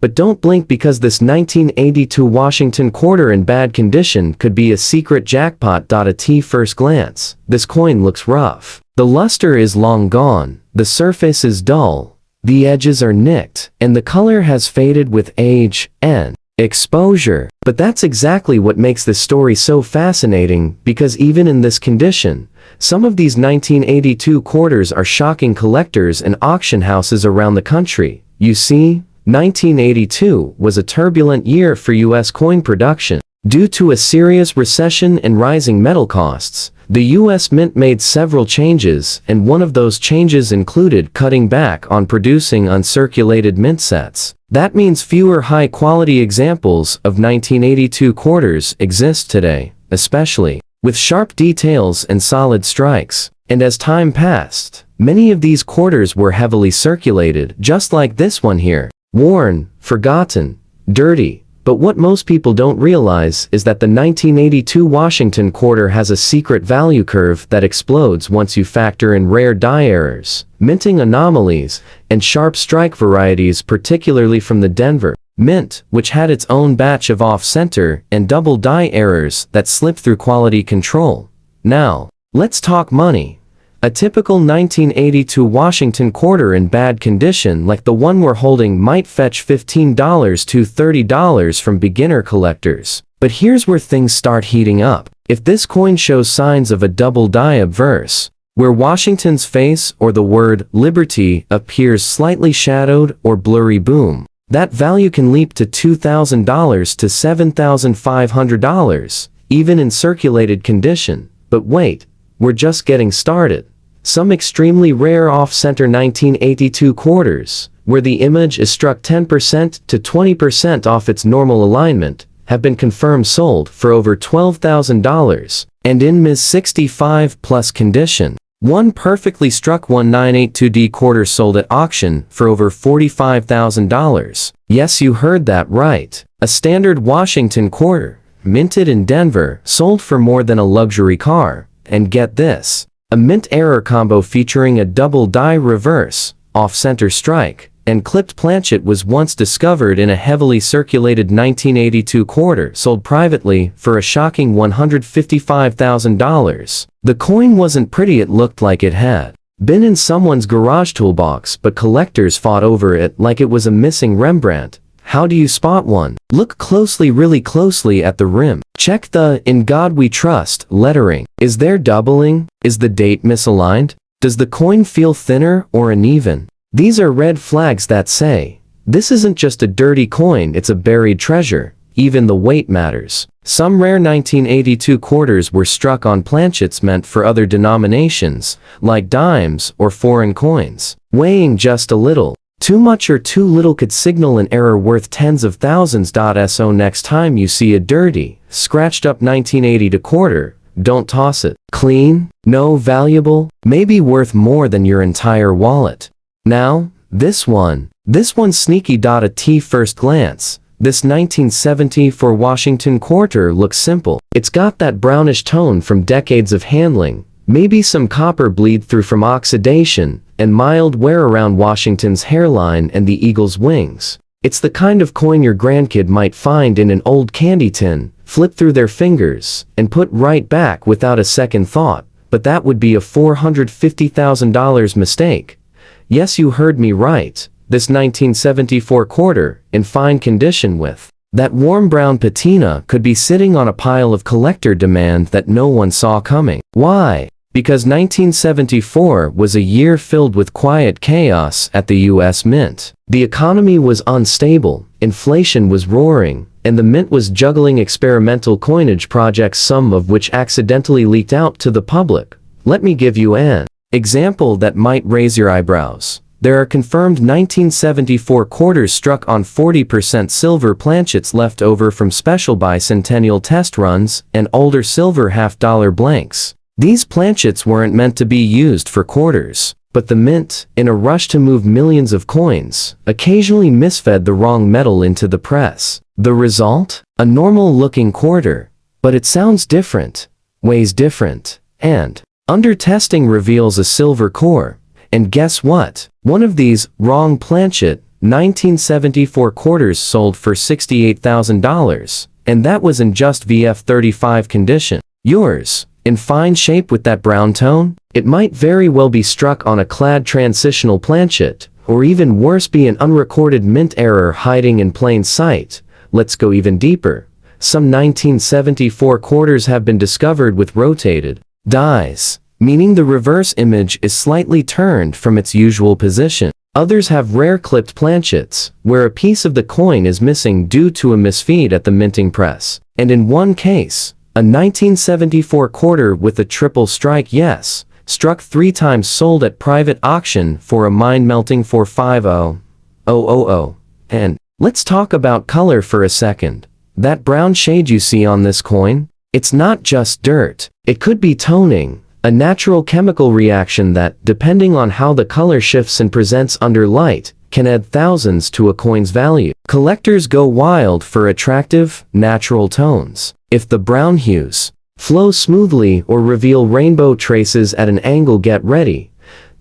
But don't blink, because this 1982 Washington quarter in bad condition could be a secret jackpot. At first glance, this coin looks rough. The luster is long gone, the surface is dull, the edges are nicked, and the color has faded with age and exposure. But that's exactly what makes this story so fascinating, because even in this condition, some of these 1982 quarters are shocking collectors and auction houses around the country. You see, 1982 was a turbulent year for U.S. coin production. Due to a serious recession and rising metal costs, the U.S. Mint made several changes, and one of those changes included cutting back on producing uncirculated mint sets. That means fewer high-quality examples of 1982 quarters exist today, especially with sharp details and solid strikes. And as time passed, many of these quarters were heavily circulated, just like this one here. Worn, forgotten, dirty. But what most people don't realize is that the 1982 Washington quarter has a secret value curve that explodes once you factor in rare die errors, minting anomalies, and sharp strike varieties, particularly from the Denver Mint, which had its own batch of off-center and double die errors that slipped through quality control. Now, let's talk money. A typical 1982 Washington quarter in bad condition like the one we're holding might fetch $15 to $30 from beginner collectors. But here's where things start heating up. If this coin shows signs of a double die obverse, where Washington's face or the word Liberty appears slightly shadowed or blurry, boom, that value can leap to $2,000 to $7,500, even in circulated condition. But wait, we're just getting started. Some extremely rare off-center 1982 quarters, where the image is struck 10% to 20% off its normal alignment, have been confirmed sold for over $12,000, and in Ms. 65 plus condition. One perfectly struck 1982D quarter sold at auction for over $45,000. Yes, you heard that right. A standard Washington quarter, minted in Denver, sold for more than a luxury car. And get this, a mint error combo featuring a double die reverse, off-center strike, and clipped planchet was once discovered in a heavily circulated 1982 quarter sold privately for a shocking $155,000. The coin wasn't pretty, it looked like it had been in someone's garage toolbox, but collectors fought over it like it was a missing Rembrandt. How do you spot one? Look closely, really closely at the rim. Check the "In God We Trust" lettering. Is there doubling? Is the date misaligned? Does the coin feel thinner or uneven? These are red flags that say, this isn't just a dirty coin, it's a buried treasure. Even the weight matters. Some rare 1982 quarters were struck on planchets meant for other denominations, like dimes or foreign coins, weighing just a little. Too much or too little could signal an error worth tens of thousands. So next time you see a dirty, scratched up 1982 quarter, don't toss it. Clean? No. Valuable? Maybe worth more than your entire wallet. Now, this one sneaky. At first glance, this 1974 Washington quarter looks simple. It's got that brownish tone from decades of handling, maybe some copper bleed through from oxidation, and mild wear around Washington's hairline and the eagle's wings. It's the kind of coin your grandkid might find in an old candy tin, flip through their fingers, and put right back without a second thought. But that would be a $450,000 mistake. Yes, you heard me right. This 1974 quarter, in fine condition with that warm brown patina, could be sitting on a pile of collector demand that no one saw coming. Why? Because 1974 was a year filled with quiet chaos at the U.S. Mint. The economy was unstable, inflation was roaring, and the Mint was juggling experimental coinage projects, some of which accidentally leaked out to the public. Let me give you an example that might raise your eyebrows. There are confirmed 1974 quarters struck on 40% silver planchets left over from special bicentennial test runs, and older silver half-dollar blanks. These planchets weren't meant to be used for quarters, but the Mint, in a rush to move millions of coins, occasionally misfed the wrong metal into the press. The result? A normal-looking quarter. But it sounds different, weighs different, and under testing reveals a silver core. And guess what? One of these wrong planchet 1974 quarters sold for $68,000, and that was in just VF35 condition. Yours, in fine shape with that brown tone? It might very well be struck on a clad transitional planchet, or even worse be an unrecorded mint error hiding in plain sight. Let's go even deeper. Some 1974 quarters have been discovered with rotated dies, meaning the reverse image is slightly turned from its usual position. Others have rare clipped planchets, where a piece of the coin is missing due to a misfeed at the minting press. And in one case, a 1974 quarter with a triple strike yes, struck 3 times sold at private auction for a mind-melting $450,000. And let's talk about color for a second. That brown shade you see on this coin? It's not just dirt. It could be toning, a natural chemical reaction that, depending on how the color shifts and presents under light, can add thousands to a coin's value. Collectors go wild for attractive, natural tones. If the brown hues flow smoothly or reveal rainbow traces at an angle, get ready,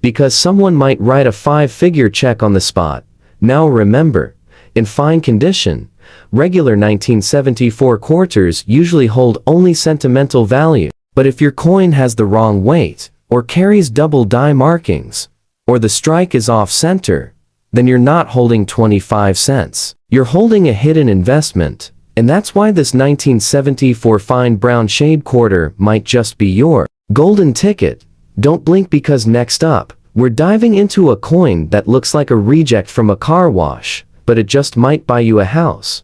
because someone might write a 5-figure check on the spot. Now remember, in fine condition, regular 1974 quarters usually hold only sentimental value. But if your coin has the wrong weight, or carries double die markings, or the strike is off-center, then you're not holding 25 cents. You're holding a hidden investment, and that's why this 1974 fine brown shade quarter might just be your golden ticket. Don't blink, because next up, we're diving into a coin that looks like a reject from a car wash, but it just might buy you a house.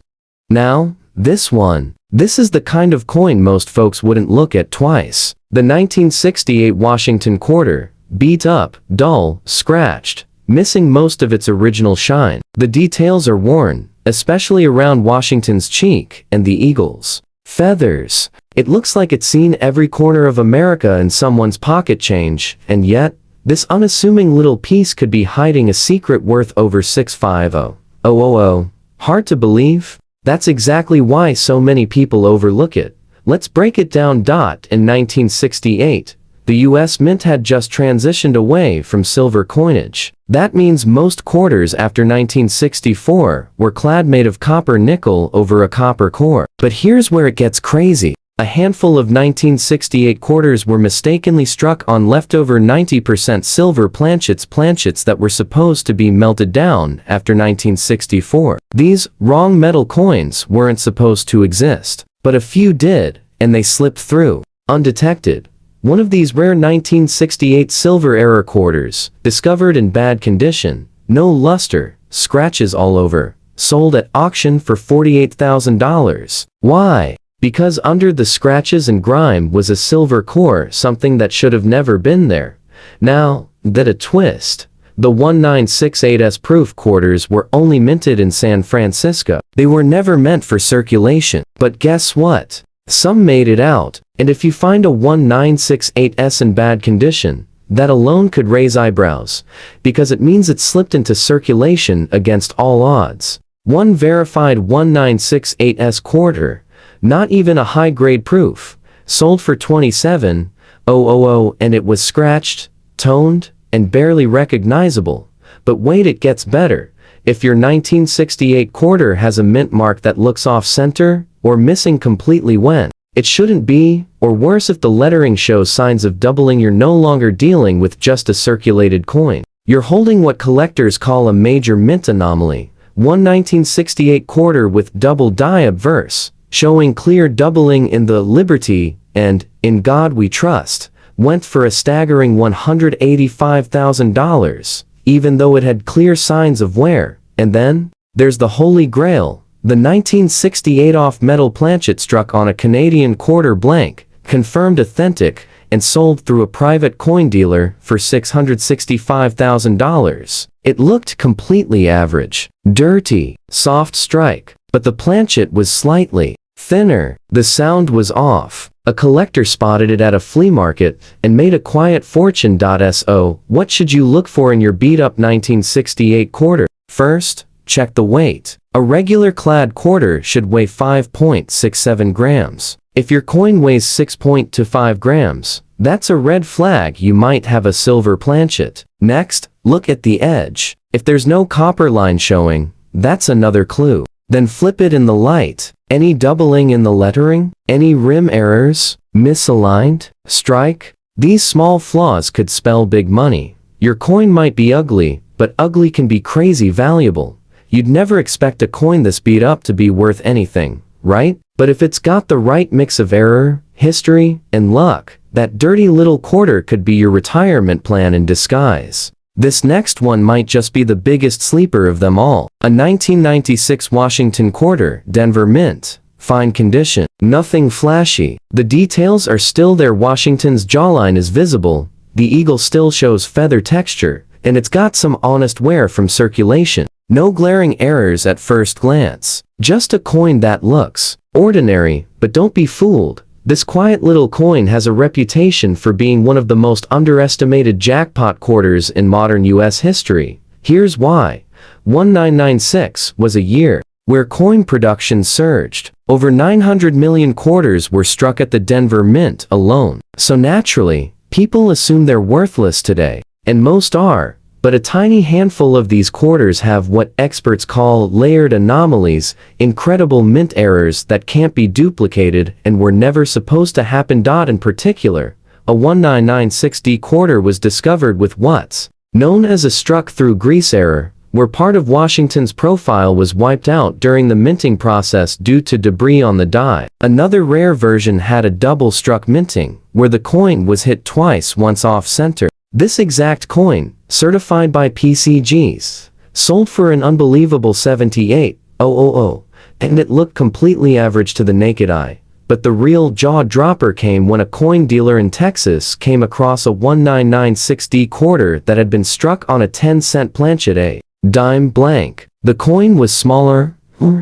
Now, this one. This is the kind of coin most folks wouldn't look at twice. The 1968 Washington quarter, beat up, dull, scratched, missing most of its original shine. The details are worn, especially around Washington's cheek and the eagle's feathers. It looks like it's seen every corner of America in someone's pocket change, and yet, this unassuming little piece could be hiding a secret worth over $650,000. Hard to believe? That's exactly why so many people overlook it. Let's break it down. In 1968, the US Mint had just transitioned away from silver coinage. That means most quarters after 1964 were clad made of copper nickel over a copper core. But here's where it gets crazy. A handful of 1968 quarters were mistakenly struck on leftover 90% silver planchets that were supposed to be melted down after 1964. These wrong metal coins weren't supposed to exist, but a few did, and they slipped through undetected. One of these rare 1968 silver era quarters, discovered in bad condition, no luster, scratches all over, sold at auction for $48,000. Why? Because under the scratches and grime was a silver core, something that should have never been there. Now, that a twist. The 1968's proof quarters were only minted in San Francisco. They were never meant for circulation. But guess what? Some made it out, and if you find a 1968's in bad condition, that alone could raise eyebrows, because it means it slipped into circulation against all odds. One verified 1968's quarter, not even a high-grade proof, sold for $27,000, and it was scratched, toned, and barely recognizable. But wait, it gets better. If your 1968 quarter has a mint mark that looks off-center, or missing completely when it shouldn't be, or worse if the lettering shows signs of doubling, you're no longer dealing with just a circulated coin. You're holding what collectors call a major mint anomaly. One 1968 quarter with double die obverse, showing clear doubling in the Liberty and In God We Trust, went for a staggering $185,000, even though it had clear signs of wear. And then, there's the Holy Grail, the 1968 off-metal planchet struck on a Canadian quarter blank, confirmed authentic, and sold through a private coin dealer for $665,000. It looked completely average, dirty, soft strike, but the planchet was slightly thinner. The sound was off. A collector spotted it at a flea market and made a quiet fortune. So, what should you look for in your beat-up 1968 quarter? First, check the weight. A regular clad quarter should weigh 5.67 grams. If your coin weighs 6.25 grams, that's a red flag. You might have a silver planchet. Next, Look at the edge. If there's no copper line showing, that's another clue. Then flip it in the light. Any doubling in the lettering? Any rim errors? Misaligned? Strike? These small flaws could spell big money. Your coin might be ugly, but ugly can be crazy valuable. You'd never expect a coin this beat up to be worth anything, right? But if it's got the right mix of error, history, and luck, that dirty little quarter could be your retirement plan in disguise. This next one might just be the biggest sleeper of them all. A 1996 Washington quarter, Denver Mint. Fine condition. Nothing flashy. The details are still there. Washington's jawline is visible, the eagle still shows feather texture, and it's got some honest wear from circulation. No glaring errors at first glance. Just a coin that looks ordinary, but don't be fooled. This quiet little coin has a reputation for being one of the most underestimated jackpot quarters in modern US history. Here's why. 1996 was a year where coin production surged. Over 900 million quarters were struck at the Denver Mint alone. So naturally, people assume they're worthless today. And most are. But a tiny handful of these quarters have what experts call layered anomalies, incredible mint errors that can't be duplicated and were never supposed to happen. In particular, a 1996D quarter was discovered with what's known as a struck-through grease error, where part of Washington's profile was wiped out during the minting process due to debris on the die. Another rare version had a double-struck minting, where the coin was hit twice, once off-center. This exact coin, certified by PCGs, sold for an unbelievable $78,000, and it looked completely average to the naked eye. But the real jaw-dropper came when a coin dealer in Texas came across a 1996D quarter that had been struck on a 10-cent planchet, a dime blank. The coin was smaller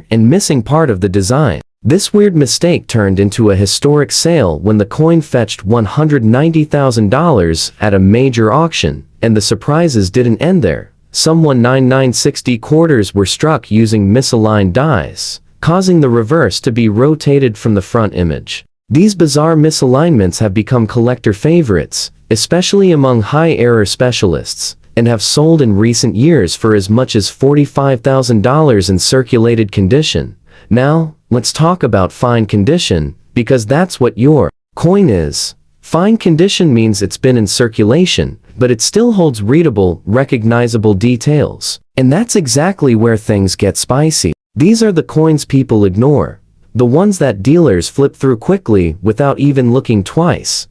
and missing part of the design. This weird mistake turned into a historic sale when the coin fetched $190,000 at a major auction, and the surprises didn't end there. Some 1996D quarters were struck using misaligned dies, causing the reverse to be rotated from the front image. These bizarre misalignments have become collector favorites, especially among high-error specialists, and have sold in recent years for as much as $45,000 in circulated condition. Now, let's talk about fine condition, because that's what your coin is. Fine condition means it's been in circulation, but it still holds readable, recognizable details. And that's exactly where things get spicy. These are the coins people ignore. The ones that dealers flip through quickly without even looking twice.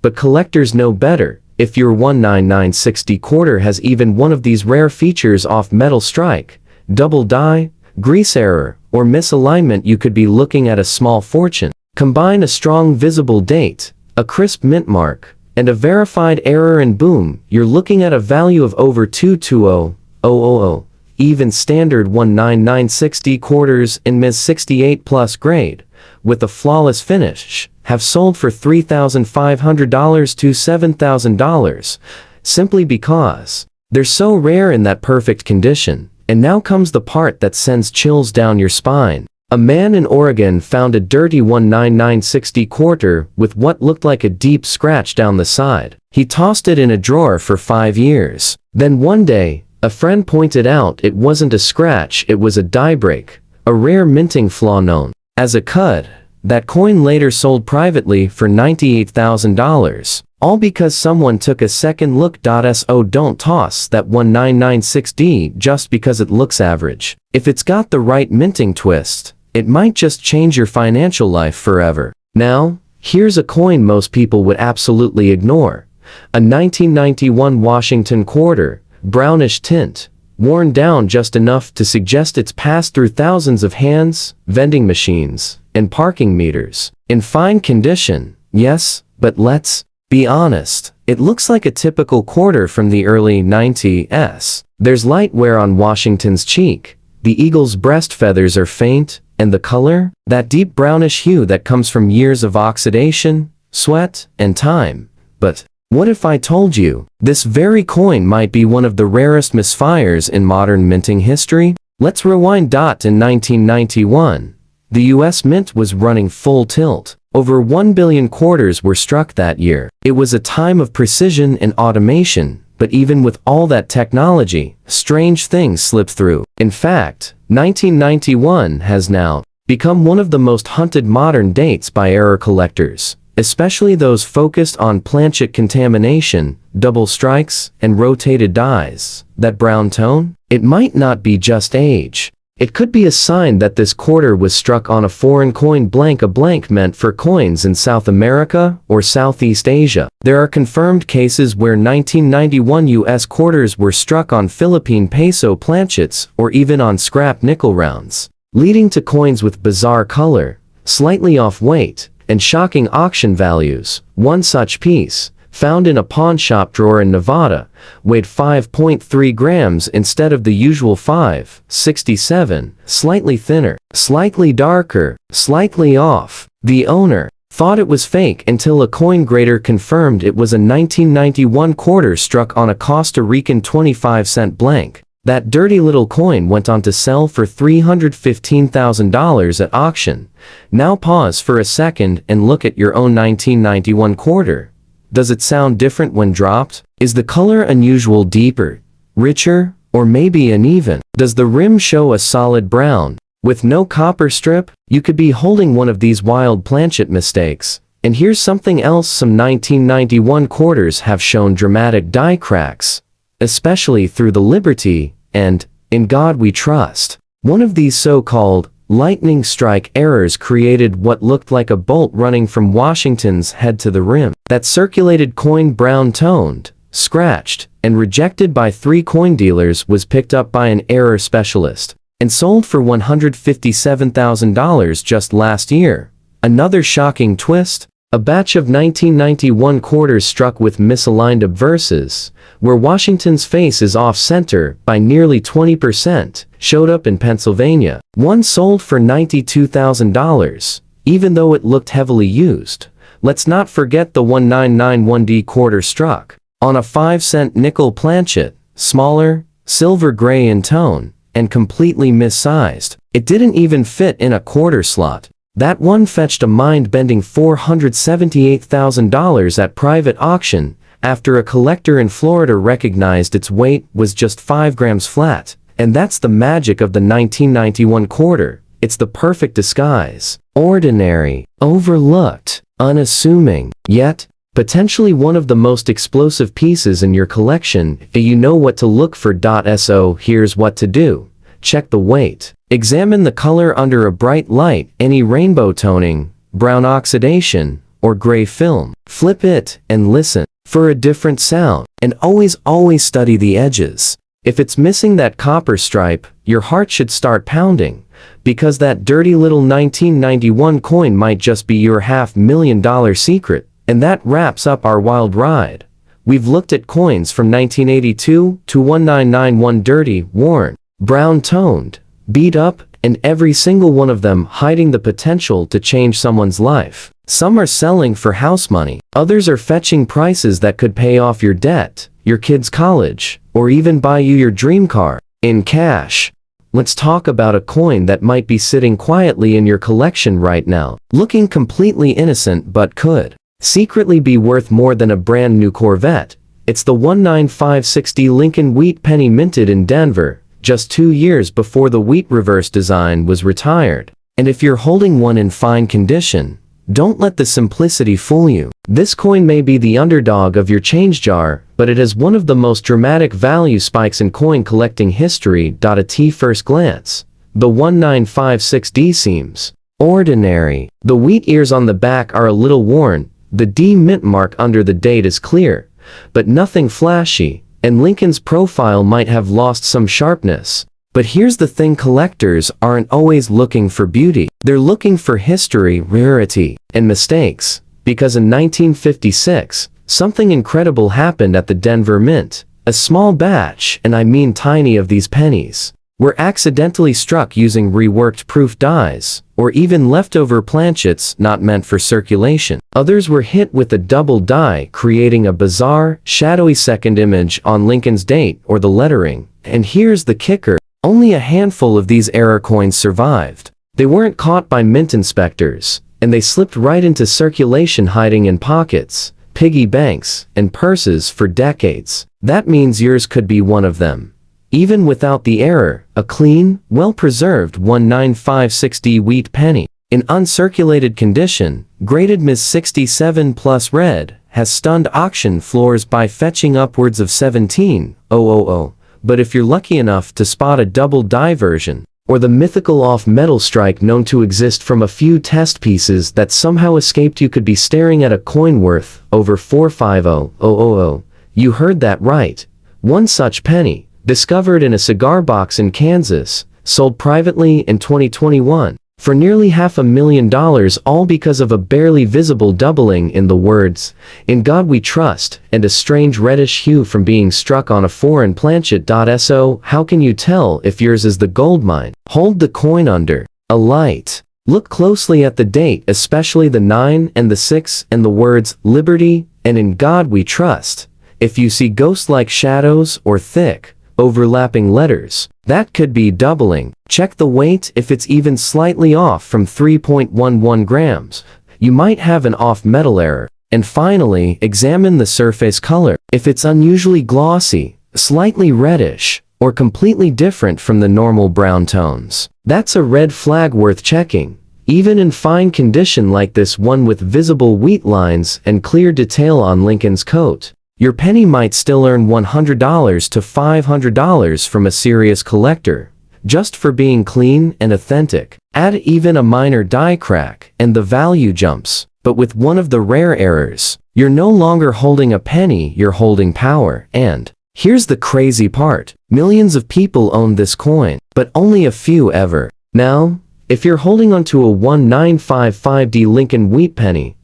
But collectors know better. If your 1996D quarter has even one of these rare features off metal strike, double die, grease error, or misalignment, you could be looking at a small fortune. Combine a strong visible date, a crisp mint mark, and a verified error and boom, you're looking at a value of over $220,000. Even standard 1996D quarters in Ms. 68 plus grade, with a flawless finish, have sold for $3,500 to $7,000, simply because they're so rare in that perfect condition. And now comes the part that sends chills down your spine. A man in Oregon found a dirty 1996D quarter with what looked like a deep scratch down the side. He tossed it in a drawer for 5 years. Then one day, a friend pointed out it wasn't a scratch, it was a die break, a rare minting flaw known as a cud. That coin later sold privately for $98,000. All because someone took a second look. So don't toss that 1996D just because it looks average. If it's got the right minting twist, it might just change your financial life forever. Now, here's a coin most people would absolutely ignore. A 1991 Washington quarter, brownish tint, worn down just enough to suggest it's passed through thousands of hands, vending machines, and parking meters. In fine condition, yes, but let's be honest, it looks like a typical quarter from the early 90s. There's light wear on Washington's cheek, the eagle's breast feathers are faint, and the color? That deep brownish hue that comes from years of oxidation, sweat, and time. But what if I told you, this very coin might be one of the rarest misfires in modern minting history? Let's rewind. In 1991, the US Mint was running full tilt. Over 1 billion quarters were struck that year. It was a time of precision and automation, But even with all that technology, strange things slip through. In fact, 1991 has now become one of the most hunted modern dates by error collectors, especially those focused on planchet contamination, double strikes, and rotated dies. That brown tone? It might not be just age. It could be a sign that this quarter was struck on a foreign coin. A blank meant for coins in South America or Southeast Asia. There are confirmed cases where 1991 US quarters were struck on Philippine peso planchets or even on scrap nickel rounds, leading to coins with bizarre color, slightly off weight, and shocking auction values. One such piece, found in a pawn shop drawer in Nevada, weighed 5.3 grams instead of the usual 5.67, slightly thinner, slightly darker, slightly off. The owner thought it was fake until a coin grader confirmed it was a 1991 quarter struck on a Costa Rican 25-cent blank. That dirty little coin went on to sell for $315,000 at auction. Now pause for a second and look at your own 1991 quarter. Does it sound different when dropped? Is the color unusual, deeper, richer, or maybe uneven? Does the rim show a solid brown, with no copper strip? You could be holding one of these wild planchet mistakes. And here's something else: some 1991 quarters have shown dramatic die cracks, especially through the Liberty and In God We Trust. One of these so-called lightning strike errors created what looked like a bolt running from Washington's head to the rim. That circulated coin, brown-toned, scratched, and rejected by 3 coin dealers, was picked up by an error specialist and sold for $157,000 just last year. Another shocking twist: a batch of 1991 quarters struck with misaligned obverses, where Washington's face is off-center by nearly 20%, showed up in Pennsylvania. One sold for $92,000, even though it looked heavily used. Let's not forget the 1991D quarter struck on a 5-cent nickel planchet, smaller, silver gray in tone, and completely missized. It didn't even fit in a quarter slot. That one fetched a mind-bending $478,000 at private auction after a collector in Florida recognized its weight was just 5 grams flat. And that's the magic of the 1991 quarter. It's the perfect disguise. Ordinary, overlooked, unassuming, yet potentially one of the most explosive pieces in your collection. If you know what to look for. So here's what to do. Check the weight. Examine the color under a bright light. Any rainbow toning, brown oxidation, or gray film. Flip it and listen for a different sound. And always study the edges. If it's missing that copper stripe, your heart should start pounding, because that dirty little 1991 coin might just be your $500,000 secret. And that wraps up our wild ride. We've looked at coins from 1982 to 1991, dirty, worn, brown-toned, beat up, and every single one of them hiding the potential to change someone's life. Some are selling for house money. Others are fetching prices that could pay off your debt, your kid's college, or even buy you your dream car in cash. Let's talk about a coin that might be sitting quietly in your collection right now, looking completely innocent but could secretly be worth more than a brand new Corvette. It's the 1956 Lincoln Wheat Penny, minted in Denver, just 2 years before the wheat reverse design was retired. And if you're holding one in fine condition, don't let the simplicity fool you. This coin may be the underdog of your change jar, but it has one of the most dramatic value spikes in coin collecting history. At first glance, the 1956D seems ordinary. The wheat ears on the back are a little worn, the D mint mark under the date is clear, but nothing flashy, and Lincoln's profile might have lost some sharpness. But here's the thing: collectors aren't always looking for beauty. They're looking for history, rarity, and mistakes. Because in 1956, something incredible happened at the Denver Mint. A small batch, and I mean tiny, of these pennies were accidentally struck using reworked proof dies, or even leftover planchets not meant for circulation. Others were hit with a double die, creating a bizarre, shadowy second image on Lincoln's date or the lettering. And here's the kicker: only a handful of these error coins survived. They weren't caught by mint inspectors, and they slipped right into circulation, hiding in pockets, piggy banks, and purses for decades. That means yours could be one of them. Even without the error, a clean, well-preserved 1956D wheat penny, in uncirculated condition, graded Ms. 67 plus red, has stunned auction floors by fetching upwards of 17,000. But if you're lucky enough to spot a double die version, or the mythical off-metal strike known to exist from a few test pieces that somehow escaped, you could be staring at a coin worth over 450,000. You heard that right. One such penny, discovered in a cigar box in Kansas, sold privately in 2021 for nearly $500,000, all because of a barely visible doubling in the words, "In God We Trust," and a strange reddish hue from being struck on a foreign planchet. So, how can you tell if yours is the gold mine? Hold the coin under a light. Look closely at the date, especially the 9 and the 6 and the words, "Liberty" and "In God We Trust." If you see ghost-like shadows or thick, overlapping letters, that could be doubling. Check the weight. If it's even slightly off from 3.11 grams, you might have an off-metal error. And finally, examine the surface color. If it's unusually glossy, slightly reddish, or completely different from the normal brown tones, that's a red flag worth checking. Even in fine condition like this one with visible wheat lines and clear detail on Lincoln's coat, your penny might still earn $100 to $500 from a serious collector, just for being clean and authentic. Add even a minor die crack, and the value jumps. But with one of the rare errors, you're no longer holding a penny, you're holding power. And here's the crazy part. Millions of people own this coin, but only a few ever. Now, if you're holding onto a 1955D Lincoln wheat penny,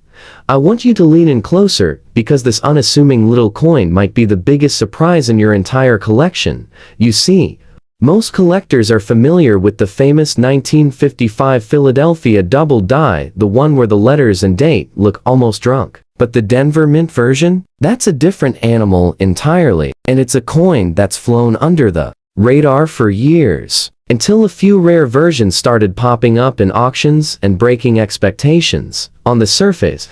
I want you to lean in closer, because this unassuming little coin might be the biggest surprise in your entire collection. You see, most collectors are familiar with the famous 1955 Philadelphia double die, the one where the letters and date look almost drunk. But the Denver Mint version? That's a different animal entirely, and it's a coin that's flown under the radar for years, until a few rare versions started popping up in auctions and breaking expectations. On the surface,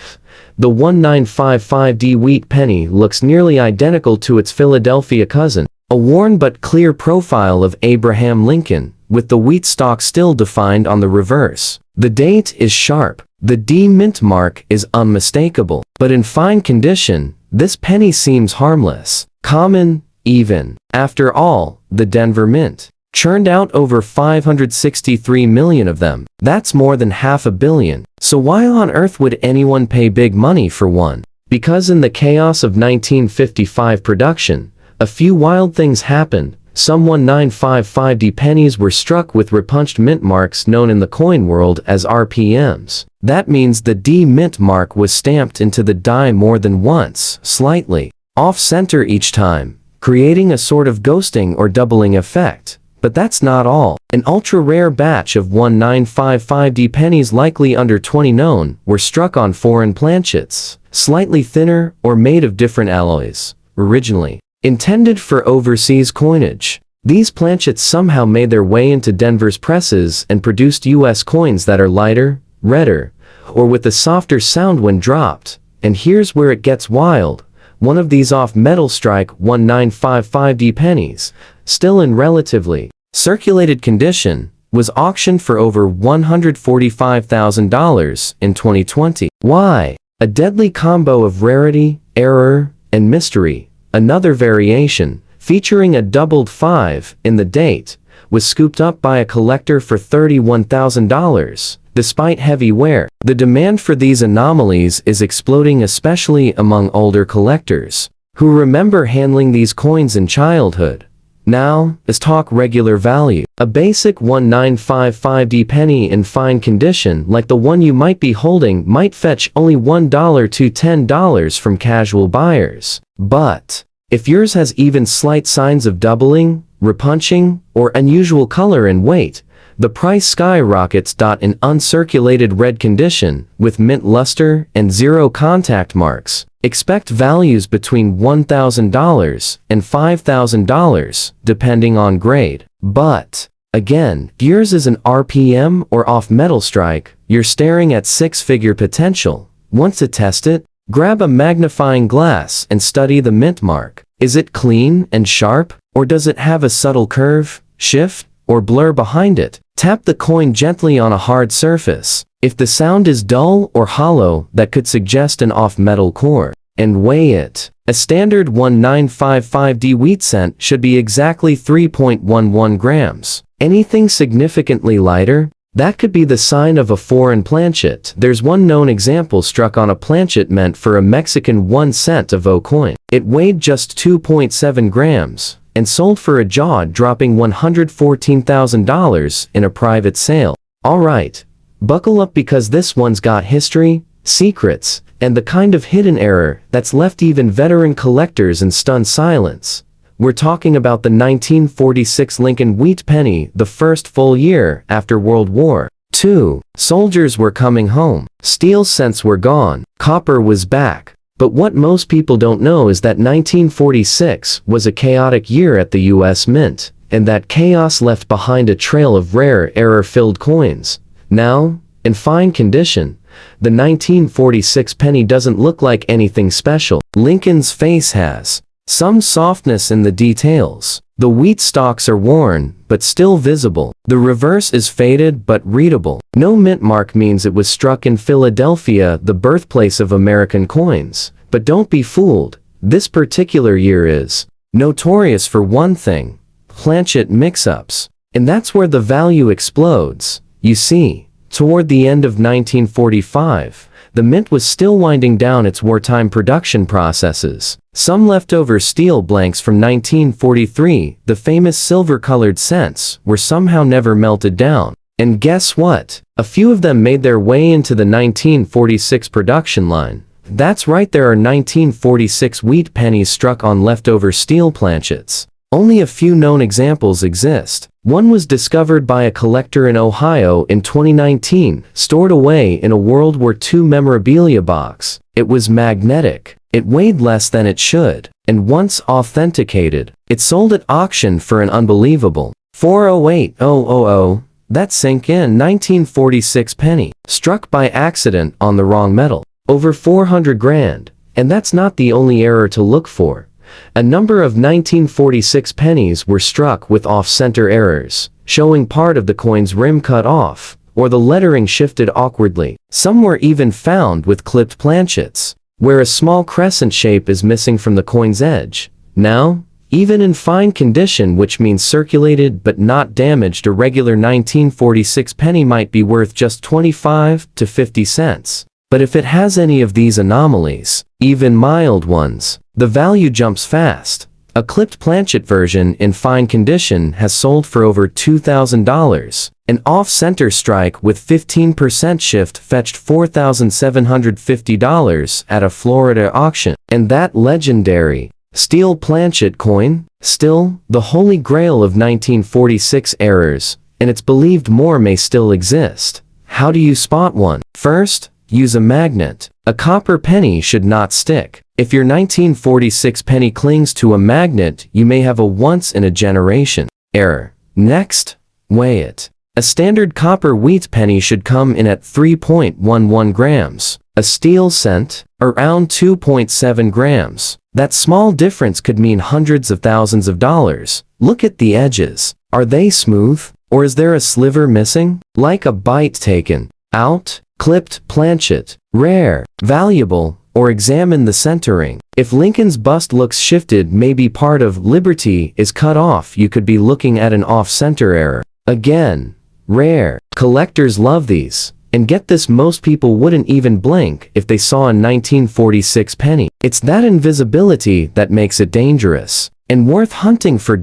the 1955D wheat penny looks nearly identical to its Philadelphia cousin, a worn but clear profile of Abraham Lincoln, with the wheat stalk still defined on the reverse. The date is sharp. The D mint mark is unmistakable. But in fine condition, this penny seems harmless, common, even. After all, the Denver Mint churned out over 563 million of them. That's more than $500 million. So why on earth would anyone pay big money for one? Because in the chaos of 1955 production, a few wild things happened. Some 1955D pennies were struck with repunched mint marks known in the coin world as RPMs. That means the D mint mark was stamped into the die more than once, slightly off-center each time, creating a sort of ghosting or doubling effect. But that's not all. An ultra-rare batch of 1955D pennies, likely under 20 known, were struck on foreign planchets, slightly thinner or made of different alloys, originally intended for overseas coinage. These planchets somehow made their way into Denver's presses and produced US coins that are lighter, redder, or with a softer sound when dropped. And here's where it gets wild. One of these off-metal strike 1955D pennies, still in relatively circulated condition, was auctioned for over $145,000 in 2020. Why? A deadly combo of rarity, error, and mystery. Another variation, featuring a doubled 5 in the date, was scooped up by a collector for $31,000. Despite heavy wear, the demand for these anomalies is exploding, especially among older collectors who remember handling these coins in childhood. Now, let's talk regular value. A basic 1955D penny in fine condition like the one you might be holding might fetch only $1 to $10 from casual buyers. But if yours has even slight signs of doubling, repunching, or unusual color and weight, the price skyrockets. In uncirculated red condition, with mint luster and zero contact marks, expect values between $1,000 and $5,000, depending on grade. But again, yours is an RPM or off-metal strike, you're staring at six-figure potential. Want to test it? Grab a magnifying glass and study the mint mark. Is it clean and sharp, or does it have a subtle curve, shift, or blur behind it? Tap the coin gently on a hard surface. If the sound is dull or hollow, that could suggest an off-metal core. And weigh it. A standard 1955D wheat cent should be exactly 3.11 grams. Anything significantly lighter? That could be the sign of a foreign planchet. There's one known example struck on a planchet meant for a Mexican 1 cent Avo coin. It weighed just 2.7 grams, and sold for a jaw-dropping $114,000 in a private sale. Alright, buckle up because this one's got history, secrets, and the kind of hidden error that's left even veteran collectors in stunned silence. We're talking about the 1946 Lincoln wheat penny, the first full year after World War II. Soldiers were coming home. Steel cents were gone. Copper was back. But what most people don't know is that 1946 was a chaotic year at the US Mint, and that chaos left behind a trail of rare, error-filled coins. Now, in fine condition, the 1946 penny doesn't look like anything special. Lincoln's face has some softness in the details. The wheat stalks are worn, but still visible. The reverse is faded but readable. No mint mark means it was struck in Philadelphia, the birthplace of American coins. But don't be fooled. This particular year is notorious for one thing: planchet mix-ups. And that's where the value explodes. You see, toward the end of 1945, the mint was still winding down its wartime production processes. Some leftover steel blanks from 1943, the famous silver-colored cents, were somehow never melted down. And guess what? A few of them made their way into the 1946 production line. That's right, there are 1946 wheat pennies struck on leftover steel planchets. Only a few known examples exist. One was discovered by a collector in Ohio in 2019, stored away in a World War II memorabilia box. It was magnetic. It weighed less than it should, and once authenticated, it sold at auction for an unbelievable $408,000. That sank in. 1946 penny, struck by accident on the wrong metal. Over 400 grand. And that's not the only error to look for. A number of 1946 pennies were struck with off-center errors, showing part of the coin's rim cut off, or the lettering shifted awkwardly. Some were even found with clipped planchets, where a small crescent shape is missing from the coin's edge. Now, even in fine condition, which means circulated but not damaged, a regular 1946 penny might be worth just 25 to 50 cents. But if it has any of these anomalies, even mild ones, the value jumps fast. A clipped planchet version in fine condition has sold for over $2,000. An off-center strike with 15% shift fetched $4,750 at a Florida auction. And that legendary steel planchet coin? Still, the holy grail of 1946 errors, and it's believed more may still exist. How do you spot one? First, use a magnet. A copper penny should not stick. If your 1946 penny clings to a magnet, you may have a once-in-a-generation error. Next, weigh it. A standard copper wheat penny should come in at 3.11 grams. A steel cent, around 2.7 grams. That small difference could mean hundreds of thousands of dollars. Look at the edges. Are they smooth? Or is there a sliver missing? Like a bite taken out? Clipped planchet, rare, valuable, or examine the centering. If Lincoln's bust looks shifted, maybe part of Liberty is cut off, you could be looking at an off-center error. Again, rare. Collectors love these. And get this, most people wouldn't even blink if they saw a 1946 penny. It's that invisibility that makes it dangerous. And worth hunting for.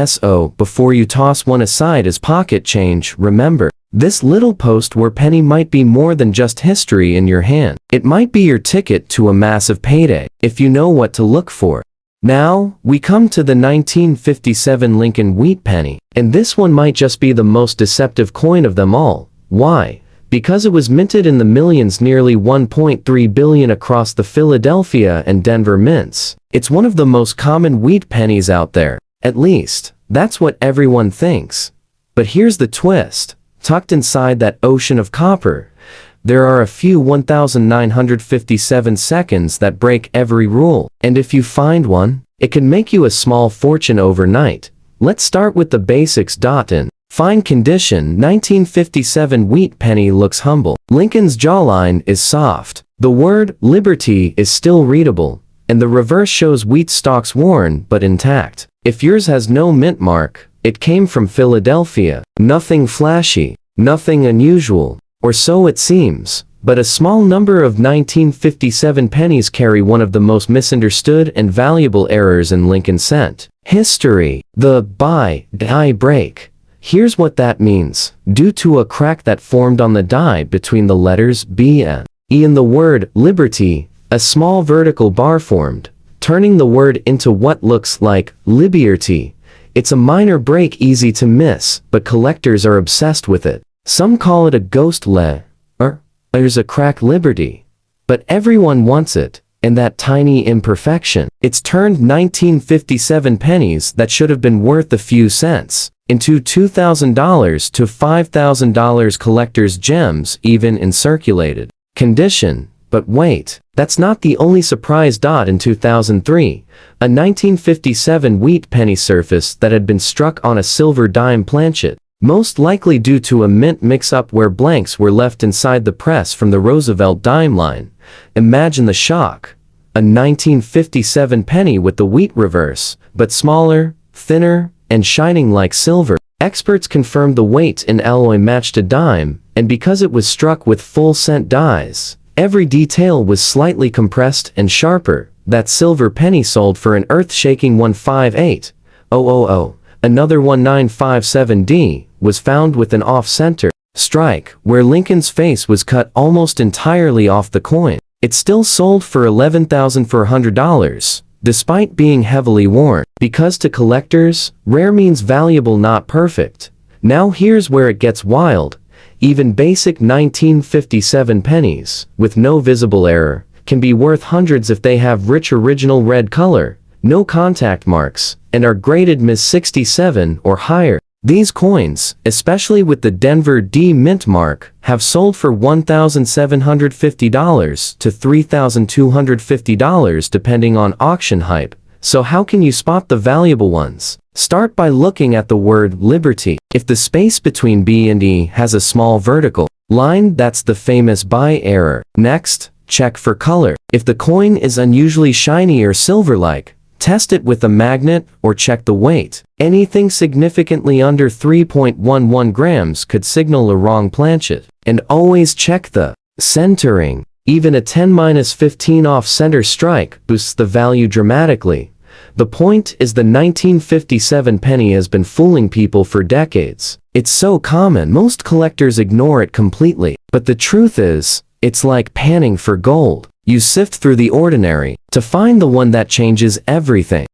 So before you toss one aside as pocket change, remember, this little post-war penny might be more than just history in your hand. It might be your ticket to a massive payday, if you know what to look for. Now, we come to the 1957 Lincoln wheat penny, and this one might just be the most deceptive coin of them all. Why? Because it was minted in the millions, nearly 1.3 billion across the Philadelphia and Denver mints. It's one of the most common wheat pennies out there. At least, that's what everyone thinks. But here's the twist. Tucked inside that ocean of copper, there are a few 1957 seconds that break every rule. And if you find one, it can make you a small fortune overnight. Let's start with the basics. In fine condition 1957 wheat penny looks humble. Lincoln's jawline is soft. The word Liberty is still readable, and the reverse shows wheat stalks worn but intact. If yours has no mint mark, it came from Philadelphia. Nothing flashy, nothing unusual, or so it seems, but a small number of 1957 pennies carry one of the most misunderstood and valuable errors in Lincoln cent history: the die break. Here's what that means. Due to a crack that formed on the die between the letters B and E in the word Liberty, a small vertical bar formed, turning the word into what looks like Liberty. It's a minor break, easy to miss, but collectors are obsessed with it. Some call it a ghost there's a crack Liberty. But everyone wants it, and that tiny imperfection. It's turned 1957 pennies that should have been worth a few cents into $2,000 to $5,000 collector's gems, even in circulated condition. But wait, that's not the only surprise. In 2003, a 1957 wheat penny surfaced that had been struck on a silver dime planchet, most likely due to a mint mix-up where blanks were left inside the press from the Roosevelt dime line. Imagine the shock. A 1957 penny with the wheat reverse, but smaller, thinner, and shining like silver. Experts confirmed the weight in alloy matched a dime, and because it was struck with full cent dies, every detail was slightly compressed and sharper. That silver penny sold for an earth-shaking $158,000. Another 1957D was found with an off-center strike, where Lincoln's face was cut almost entirely off the coin. It still sold for $11,400, despite being heavily worn. Because to collectors, rare means valuable, not perfect. Now here's where it gets wild. Even basic 1957 pennies, with no visible error, can be worth hundreds if they have rich original red color, no contact marks, and are graded Ms. 67 or higher. These coins, especially with the Denver D mint mark, have sold for $1,750 to $3,250 depending on auction hype. So how can you spot the valuable ones? Start by looking at the word Liberty. If the space between B and E has a small vertical line, that's the famous buy error. Next, check for color. If the coin is unusually shiny or silver-like, test it with a magnet or check the weight. Anything significantly under 3.11 grams could signal a wrong planchet. And always check the centering. Even a 10-15 off-center strike boosts the value dramatically. The point is, the 1957 penny has been fooling people for decades. It's so common, most collectors ignore it completely. But the truth is, it's like panning for gold. You sift through the ordinary to find the one that changes everything.